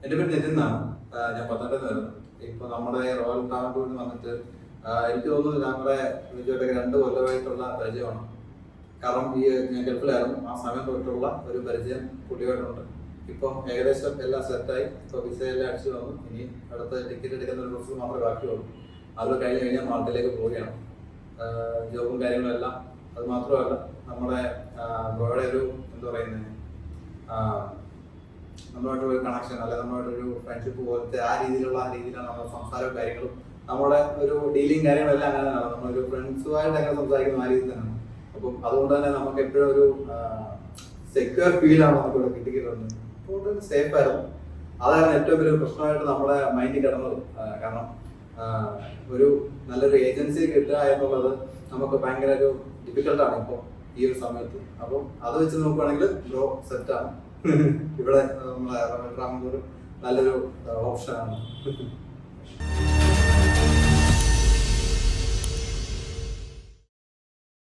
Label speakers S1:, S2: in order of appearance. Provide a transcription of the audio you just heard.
S1: എൻ്റെ പേര് നിതിൻ എന്നാണ്. ഞാൻ പത്തനംതിട്ട വരുന്നത്. ഇപ്പൊ നമ്മുടെ റോയൽ ട്രാവൻകൂറിൽ വന്നിട്ട് എനിക്ക് തോന്നുന്നു ഞങ്ങളുടെ വിജയോട്ടൊക്കെ 2 കൊല്ലമായിട്ടുള്ള പരിചയമാണ്. കാരണം ഞാൻ ഗൾഫിലായിരുന്നു, ആ സമയം തൊട്ടുള്ള ഒരു പരിചയം പുള്ളിയായിട്ടുണ്ട്. ഇപ്പം ഏകദേശം എല്ലാം സെറ്റായി. ഇപ്പോൾ വിസ എല്ലാം അടിച്ചു വന്നു. ഇനി അടുത്ത ടിക്കറ്റ് എടുക്കുന്ന ഒരു പ്രോസസ് മാത്രമേ ബാക്കിയുള്ളൂ. അത് കഴിഞ്ഞ് കഴിഞ്ഞാൽ മാൾട്ടയിലേക്ക് പോവുകയാണ്. ജോബും കാര്യങ്ങളും എല്ലാം. അത് മാത്രമല്ല, നമ്മുടെ ബ്രോയുടെ ഒരു എന്താ പറയുന്നത്, നമ്മളായിട്ടൊരു കണക്ഷൻ അല്ലെ നമ്മളായിട്ടൊരു ഫ്രണ്ട്ഷിപ്പ് പോലത്തെ ആ രീതിയിലാണ് നമ്മുടെ സംസാരവും കാര്യങ്ങളും, നമ്മുടെ ഒരു ഡീലിങ് കാര്യങ്ങളെല്ലാം അങ്ങനെയാണ്. നമ്മളൊരു ഫ്രണ്ട്സുമായിട്ട് എങ്ങനെ സംസാരിക്കുന്നു ആ രീതിയിൽ തന്നെയാണ്. അപ്പം അതുകൊണ്ട് തന്നെ നമുക്ക് എപ്പോഴും ഒരു സെക്യൂർ ഫീലാണ് നമുക്ക് ഇവിടെ കിട്ടിക്കിട്ടുന്നത്. അപ്പോൾ സേഫ് ആയിരുന്നു. അതായിരുന്നു ഏറ്റവും വലിയ പ്രശ്നമായിട്ട് നമ്മുടെ മൈൻഡിൽ കിടന്നത്. കാരണം ഒരു നല്ലൊരു ഏജൻസി കിട്ടുക എന്നുള്ളത് നമുക്ക് ഭയങ്കര ഒരു ഡിഫിക്കൽട്ടാണ് ഇപ്പോൾ ഈ ഒരു സമയത്ത്. അപ്പം അത് വെച്ച് നോക്കുകയാണെങ്കിൽ ബ്രോ സെറ്റാണ്. ഇവിടെ നമ്മളെ ട്രാവൻകൂർ നല്ലൊരു ഓപ്ഷനാണ്.